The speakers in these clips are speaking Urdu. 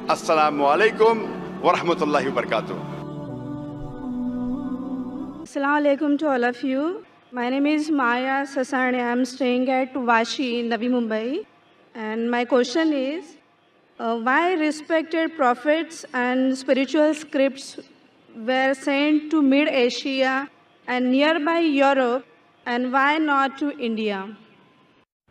Assalamu alaikum wa rahmatullahi wa barakatuh. Assalamu alaikum to all of you. My name is Maya Sasani. I am staying at Vashi, Navi Mumbai. And my question is, why respected prophets and spiritual scripts were sent to Mid-Asia and nearby Europe, and why not to India?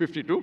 52,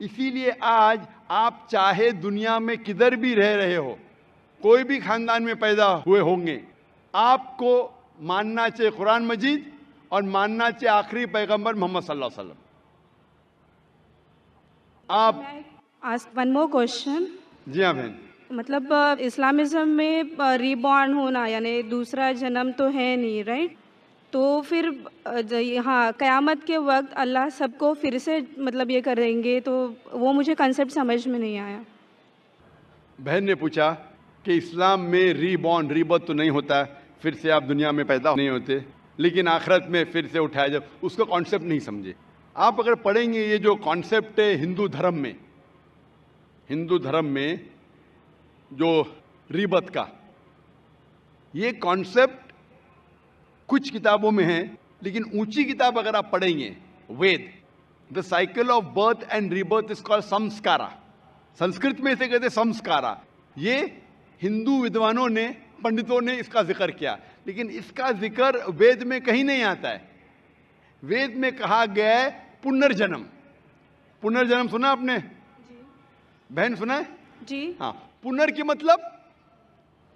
اسی لیے آج آپ چاہے دنیا میں کدھر بھی رہ رہے ہو، کوئی بھی خاندان میں پیدا ہوئے ہوں گے، آپ کو ماننا چاہیے قرآن مجید اور ماننا چاہیے آخری پیغمبر محمد صلی اللہ علیہ وسلم. آپ آسک ون مور کوشچن. جی ہاں بہن. مطلب اسلامزم میں ری بورن ہونا یعنی دوسرا جنم تو ہے نہیں، رائٹ؟ تو پھر ہاں قیامت کے وقت اللہ سب کو پھر سے مطلب یہ کریں گے، تو وہ مجھے کنسیپٹ سمجھ میں نہیں آیا. بہن نے پوچھا کہ اسلام میں ری برتھ تو نہیں ہوتا، پھر سے آپ دنیا میں پیدا نہیں ہوتے، لیکن آخرت میں پھر سے اٹھایا جب اس کا کانسیپٹ نہیں سمجھے. آپ اگر پڑھیں گے یہ جو کانسیپٹ ہے ہندو دھرم میں جو ریبت کا، یہ کانسیپٹ کچھ کتابوں میں ہے، لیکن اونچی کتاب اگر آپ پڑھیں گے Veda, the cycle of birth and rebirth is called samskara. Sanskrit میں اسے کہتے سمسکارا. یہ ہندو ودوانوں نے، پنڈتوں نے اس کا ذکر کیا، لیکن اس کا ذکر وید میں کہیں نہیں آتا ہے. وید میں کہا گیا ہے پنرجنم. پنرجنم سنا آپ نے؟ بہن سنا ہے؟ جی ہاں. پنر کے مطلب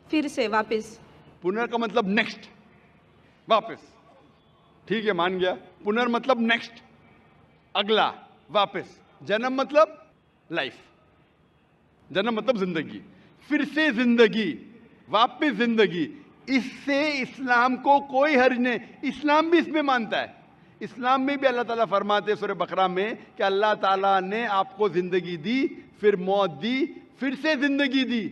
پھر سے واپس. پنر کا مطلب نیکسٹ، واپس. ٹھیک ہے، مان گیا. پنر مطلب نیکسٹ، اگلا، واپس. جنم مطلب لائف. جنم مطلب زندگی، پھر سے زندگی، واپس زندگی. اس سے اسلام کو کوئی حرج نہیں. اسلام بھی اس میں مانتا ہے. اسلام میں بھی اللہ تعالیٰ فرماتے سورہ بقرہ میں کہ اللہ تعالیٰ نے آپ کو زندگی دی، پھر موت دی، پھر سے زندگی دی.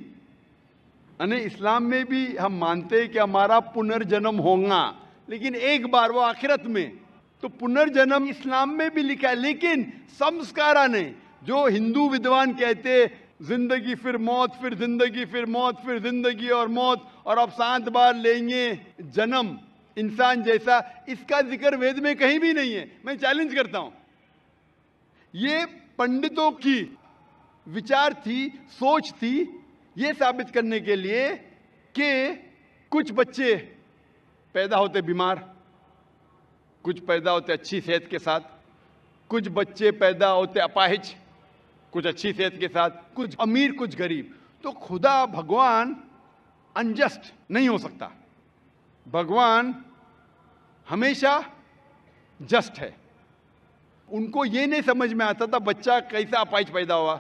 یعنی اسلام میں بھی ہم مانتے ہیں کہ ہمارا پنرجنم ہوگا، لیکن ایک بار، وہ آخرت میں. تو پنرجنم اسلام میں بھی لکھا ہے، لیکن سمسکارا نے، جو ہندو ودوان کہتے زندگی پھر موت، پھر زندگی، پھر موت، پھر زندگی اور موت، اور اب 7 بار لیں گے جنم انسان جیسا، اس کا ذکر وید میں کہیں بھی نہیں ہے. میں چیلنج کرتا ہوں. یہ پنڈتوں کی وچار تھی، سوچ تھی، یہ ثابت کرنے کے لیے کہ کچھ بچے پیدا ہوتے بیمار، کچھ پیدا ہوتے اچھی صحت کے ساتھ، کچھ بچے پیدا ہوتے اپاہج، کچھ اچھی صحت کے ساتھ، کچھ امیر کچھ غریب. تو خدا بھگوان انجسٹ نہیں ہو سکتا. بھگوان ہمیشہ جسٹ ہے. ان کو یہ نہیں سمجھ میں آتا تھا بچہ کیسا اپاہج پیدا ہوا،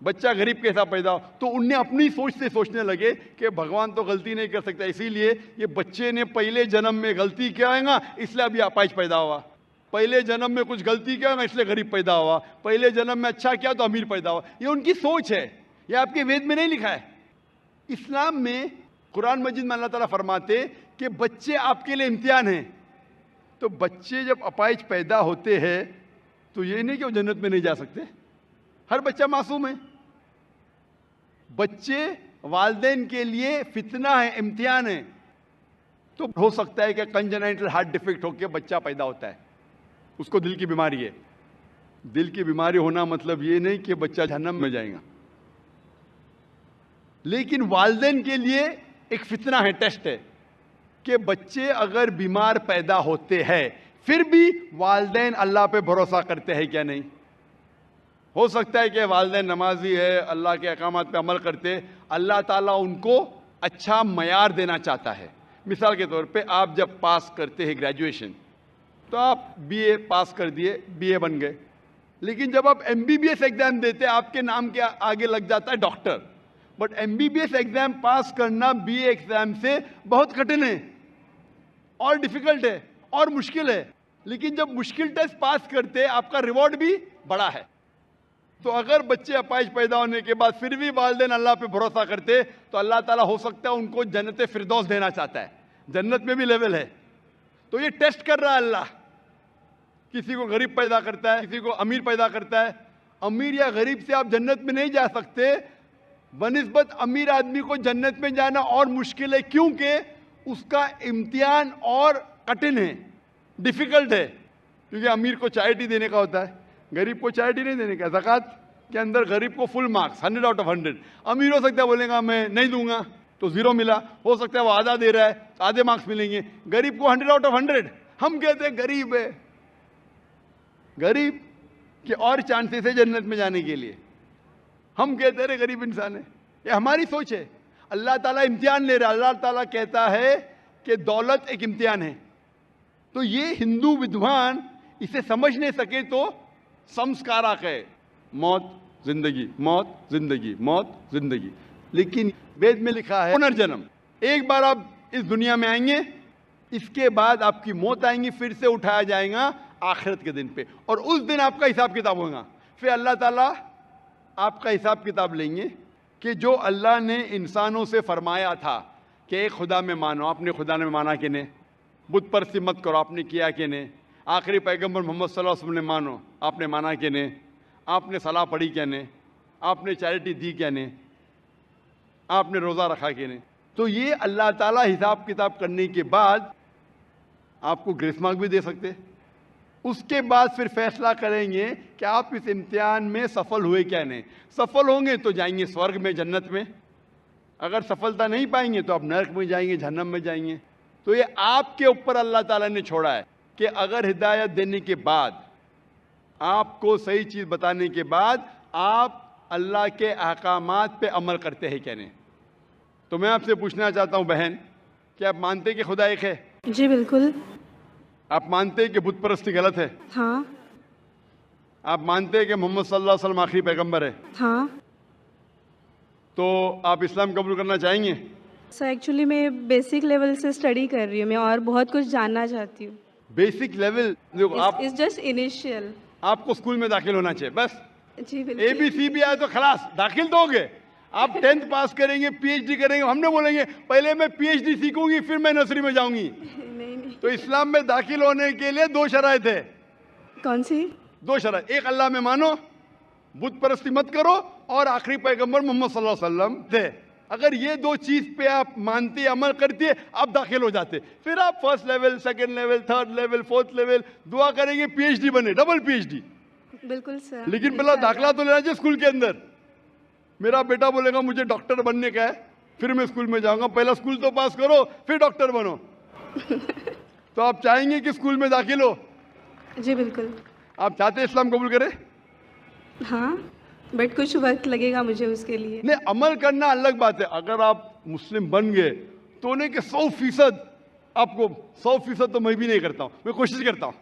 بچہ غریب کیسا پیدا ہوا. تو ان نے اپنی سوچ سے سوچنے لگے کہ بھگوان تو غلطی نہیں کر سکتا، اسی لیے یہ بچے نے پہلے جنم میں غلطی کیا ہے گا، اس لیے اب یہ اپاہج پیدا ہوا. پہلے جنم میں کچھ غلطی کیا ہے، اس لیے غریب پیدا ہوا. پہلے جنم میں اچھا کیا تو امیر پیدا ہوا. یہ ان کی سوچ ہے، یہ آپ کے وید میں نہیں لکھا ہے. اسلام میں، قرآن مجید میں اللہ تعالیٰ فرماتے کہ بچے آپ کے لیے امتحان ہیں. تو بچے جب اپاہج پیدا ہوتے ہیں تو یہ نہیں کہ وہ جنت میں نہیں جا سکتے. ہر بچہ معصوم ہے. بچے والدین کے لیے فتنہ ہے، امتحان ہے. تو ہو سکتا ہے کہ کنجنائٹل ہارٹ ڈیفیکٹ ہو کے بچہ پیدا ہوتا ہے، اس کو دل کی بیماری ہے. دل کی بیماری ہونا مطلب یہ نہیں کہ بچہ جہنم میں جائے گا، لیکن والدین کے لیے ایک فتنہ ہے، ٹیسٹ ہے کہ بچے اگر بیمار پیدا ہوتے ہیں پھر بھی والدین اللہ پہ بھروسہ کرتے ہیں کیا نہیں. ہو سکتا ہے کہ والدین نمازی ہے، اللہ کے احکامات پہ عمل کرتے، اللہ تعالیٰ ان کو اچھا معیار دینا چاہتا ہے. مثال کے طور پہ آپ جب پاس کرتے ہیں گریجویشن تو آپ بی اے پاس کر دیے، بی اے بن گئے، لیکن جب آپ M B B S exam دیتے آپ کے نام کے آگے لگ جاتا ہے doctor. But M B B S exam pass کرنا بی اے ایگزام سے بہت کٹھن ہے اور ڈیفیکلٹ ہے اور مشکل ہے. لیکن جب مشکل ٹیسٹ پاس کرتے آپ کا ریوارڈ بھی بڑا ہے. تو اگر بچے اپاہج پیدا ہونے کے بعد پھر بھی والدین اللہ پہ بھروسہ کرتے تو اللہ تعالیٰ ہو سکتا ہے ان کو جنت فردوس دینا چاہتا ہے. جنت میں بھی لیول ہے. تو یہ ٹیسٹ کر رہا ہے اللہ. کسی کو غریب پیدا کرتا ہے، کسی کو امیر پیدا کرتا ہے. امیر یا غریب سے آپ جنت میں نہیں جا سکتے، بنسبت امیر آدمی کو جنت میں جانا اور مشکل ہے، کیونکہ اس کا امتحان اور کٹھن ہے، ڈیفیکلٹ ہے. کیونکہ امیر کو چیریٹی دینے کا ہوتا ہے، غریب کو چیریٹی نہیں دینے کا. زکوٰۃ کے اندر غریب کو فل مارکس 100 آؤٹ آف 100. امیر ہو سکتا ہے بولے گا میں نہیں دوں گا تو 0 ملا، ہو سکتا ہے وہ آدھا دے رہا ہے تو آدھے مارکس ملیں گے. غریب کو 100 آؤٹ آف 100. ہم کہتے ہیں غریب ہے، غریب کہ اور چانسز ہے جنت میں جانے کے لیے. ہم کہتے رہے غریب انسان ہے. یہ ہماری سوچ ہے. اللہ تعالیٰ امتحان لے رہا ہے. اللہ تعالیٰ کہتا ہے کہ دولت ایک امتحان ہے. تو یہ ہندو ودوان اسے سمجھ نہیں سکے تو سمسکارک ہے. موت زندگی، موت زندگی، موت زندگی. لیکن وید میں لکھا ہے پنرجنم. ایک بار آپ اس دنیا میں آئیں گے، اس کے بعد آپ کی موت آئیں گی، پھر سے اٹھایا جائے گا آخرت کے دن پہ، اور اس دن آپ کا حساب کتاب ہوگا. پھر اللہ تعالیٰ آپ کا حساب کتاب لیں گے کہ جو اللہ نے انسانوں سے فرمایا تھا کہ ایک خدا میں مانو، آپ نے خدا میں مانا کہ نہیں؟ بت پرستی مت کرو، آپ نے کیا کہ نہیں؟ آخری پیغمبر محمد صلی اللہ علیہ وسلم نے مانو، آپ نے مانا کہ نہیں؟ آپ نے صلاح پڑھی کیا نہیں؟ آپ نے چیریٹی دی کیا نہیں؟ آپ نے روزہ رکھا کہ نہیں؟ تو یہ اللہ تعالیٰ حساب کتاب کرنے کے بعد آپ کو گریس مارک بھی دے سکتے. اس کے بعد پھر فیصلہ کریں گے کہ آپ اس امتحان میں سفل ہوئے کیا نہیں. سفل ہوں گے تو جائیں گے سورگ میں، جنت میں. اگر سفلتا نہیں پائیں گے تو آپ نرک میں جائیں گے، جہنم میں جائیں گے. تو یہ آپ کے اوپر اللہ تعالیٰ نے چھوڑا ہے کہ اگر ہدایت دینے کے بعد، آپ کو صحیح چیز بتانے کے بعد آپ اللہ کے احکامات پہ عمل کرتے ہیں کیا نہیں. تو میں آپ سے پوچھنا چاہتا ہوں بہن، کہ آپ مانتے ہیں کہ خدا ایک ہے؟ جی بالکل. آپ مانتے ہیں کہ بت پرستی غلط ہے؟ ہاں. آپ مانتے ہیں کہ محمد صلی اللہ علیہ وسلم آخری پیغمبر ہے؟ ہاں. تو آپ اسلام قبول کرنا چاہیں گے؟ سر ایکچولی میں بیسک لیول سے اسٹڈی کر رہی ہوں، میں اور بہت کچھ جاننا چاہتی ہوں. Basic level? It's just initial. آپ کو اسکول میں داخل ہونا چاہیے بس. جی بالکل. اے بی سی بھی آئے تو خلاص داخل تو ہو گئے. آپ 10th پاس کریں گے، پی ایچ ڈی کریں گے، ہم نے بولیں گے پہلے میں پی ایچ ڈی سیکھوں گی پھر میں نرسری میں جاؤں گی. نہیں. تو اسلام میں داخل ہونے کے لیے 2 شرائط ہے. کون سی؟ 2 شرائط. ایک، اللہ میں مانو، بت پرستی مت کرو، اور آخری پیغمبر محمد صلی اللہ علیہ وسلم تھے. اگر یہ 2 چیز پہ آپ مانتے، عمل کرتے، آپ داخل ہو جاتے. پھر آپ first level, second level, third level, fourth level دعا کریں گے پی ایچ ڈی بنے، ڈبل پی ایچ ڈی. بالکل سر. لیکن پہلا داخلہ تو لینا چاہیے اسکول کے اندر. میرا بیٹا بولے گا مجھے ڈاکٹر بننے کا ہے، پھر میں اسکول میں جاؤں گا. پہلا اسکول تو پاس کرو پھر ڈاکٹر بنو. تو آپ چاہیں گے کہ اسکول میں داخل ہو؟ جی بالکل. آپ چاہتے ہیں اسلام قبول کریں؟ ہاں، بٹ کچھ وقت لگے گا مجھے اس کے لیے. نہیں، عمل کرنا الگ بات ہے. اگر آپ مسلم بن گئے تو نہیں کہ 100% آپ کو 100% تو میں بھی نہیں کرتا ہوں، میں کوشش کرتا ہوں.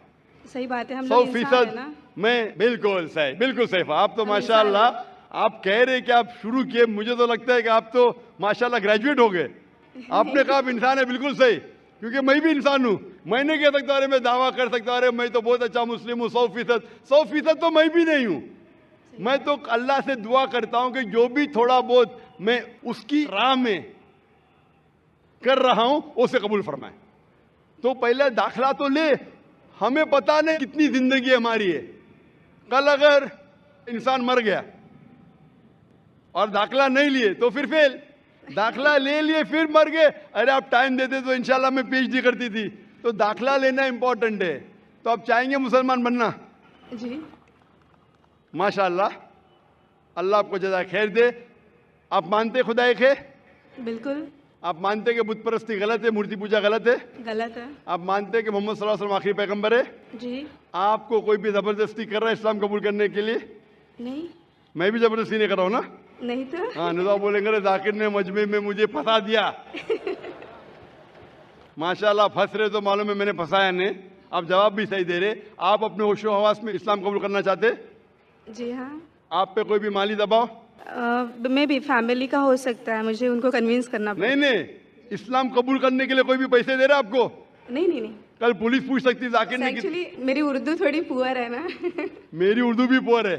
صحیح بات ہے، ہم لوگ انسان ہیں نا. میں بالکل صحیح، بالکل صحیح. آپ تو ماشاءاللہ آپ کہہ رہے کہ آپ شروع کیے، مجھے تو لگتا ہے کہ آپ تو ماشاءاللہ گریجویٹ ہو گئے. آپ نے کہا آپ انسان ہے، بالکل صحیح، کیونکہ میں بھی انسان ہوں. میں نہیں کہہ سکتا ارے میں دعویٰ کر سکتا ارے میں تو بہت اچھا مسلم ہوں 100% تو میں بھی نہیں ہوں. میں تو اللہ سے دعا کرتا ہوں کہ جو بھی تھوڑا بہت میں اس کی راہ میں کر رہا ہوں اسے قبول فرمائے. تو پہلے داخلہ تو لے. ہمیں پتہ نہیں کتنی زندگی ہماری ہے. کل اگر انسان مر گیا اور داخلہ نہیں لیے تو پھر فیل. داخلہ لے لیے پھر مر گئے، ارے آپ ٹائم دیتے تو انشاءاللہ میں پی ایچ ڈی کرتی تھی. تو داخلہ لینا امپورٹنٹ ہے. تو آپ چاہیں گے مسلمان بننا؟ جی ماشاءاللہ، اللہ آپ کو جزائے خیر دے. آپ مانتے خدا ایک ہے؟ بالکل. آپ مانتے کہ بت پرستی غلط ہے، مورتی پوجا غلط ہے؟ غلط ہے. آپ مانتے کہ محمد صلی اللہ علیہ وسلم آخری پیغمبر ہے؟ جی. آپ کو کوئی بھی زبردستی کر رہا ہے اسلام قبول کرنے کے لیے؟ نہیں. میں بھی زبردستی نہیں کر رہا ہوں نا. نہیں تو. ہاں، نظام بولیں گے ذاکر نے مجمع میں مجھے پھنسا دیا. ماشاءاللہ پھنس رہے تو معلوم ہے میں نے پھنسایا نہیں. آپ جواب بھی صحیح دے رہے. آپ اپنے ہوش و حواس میں اسلام قبول کرنا چاہتے؟ جی ہاں. آپ پہ کوئی بھی مالی دباؤ؟ میں بھی فیملی کا ہو سکتا ہے، مجھے ان کو کنوینس کرنا پڑے. نہیں، اسلام قبول کرنے کے لیے کوئی بھی پیسے دے رہا آپ کو؟ نہیں. کل پولیس پوچھ سکتی ذاکر نے. ایکچولی میری اردو تھوڑی پور ہے نا. میری اردو بھی پور ہے،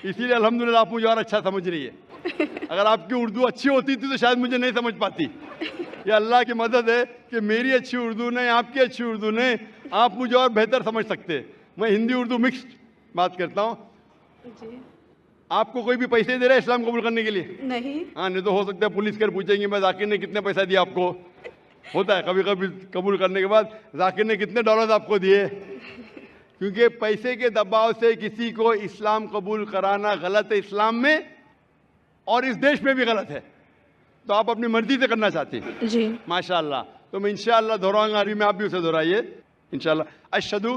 اسی لیے الحمدللہ آپ مجھے اور اچھا سمجھ رہی ہے. اگر آپ کی اردو اچھی ہوتی تھی تو شاید مجھے نہیں سمجھ پاتی. یہ اللہ کی مدد ہے کہ میری اچھی اردو نہیں، آپ کی اچھی اردو نہیں، آپ مجھے اور بہتر سمجھ سکتے. میں ہندی اردو مکسڈ بات کرتا ہوں. جی. آپ کو کوئی بھی پیسے دے رہا ہے اسلام قبول کرنے کے لیے؟ نہیں. ہاں، نہیں تو ہو سکتا ہے پولیس کر پوچھیں گے میں ذاکر نے کتنے پیسہ دیا آپ کو. ہوتا ہے کبھی کبھی قبول کرنے کے بعد ذاکر نے کتنے ڈالر آپ کو دیے. کیونکہ پیسے کے دباؤ سے کسی کو اسلام قبول کرانا غلط ہے اسلام میں، اور اس دیش میں بھی غلط ہے. تو آپ اپنی مرضی سے کرنا چاہتے ہیں. جی. ماشاءاللہ. تو میں انشاءاللہ دہراؤں گا عربی میں، آپ بھی اسے دہرائیے انشاءاللہ. اشہدو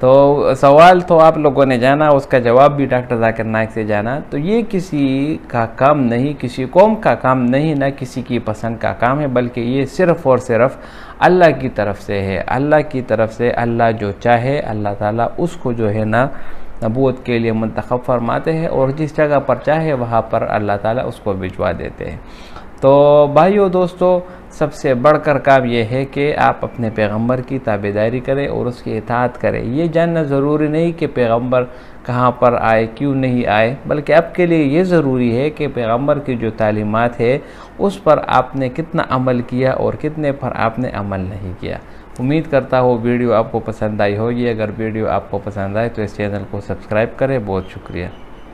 تو سوال تو آپ لوگوں نے جانا، اس کا جواب بھی ڈاکٹر ذاکر نائک سے جانا. تو یہ کسی کا کام نہیں، کسی قوم کا کام نہیں، نہ کسی کی پسند کا کام ہے، بلکہ یہ صرف اور صرف اللہ کی طرف سے ہے. اللہ کی طرف سے اللہ جو چاہے اللہ تعالیٰ اس کو جو ہے نا نبوت کے لیے منتخب فرماتے ہیں، اور جس جگہ پر چاہے وہاں پر اللہ تعالیٰ اس کو بھجوا دیتے ہیں. تو بھائیو دوستو، سب سے بڑھ کر کام یہ ہے کہ آپ اپنے پیغمبر کی تابعداری کریں اور اس کی اطاعت کریں. یہ جاننا ضروری نہیں کہ پیغمبر کہاں پر آئے، کیوں نہیں آئے، بلکہ آپ کے لیے یہ ضروری ہے کہ پیغمبر کی جو تعلیمات ہے اس پر آپ نے کتنا عمل کیا اور کتنے پر آپ نے عمل نہیں کیا. امید کرتا ہوں ویڈیو آپ کو پسند آئی ہوگی. اگر ویڈیو آپ کو پسند آئے تو اس چینل کو سبسکرائب کریں. بہت شکریہ.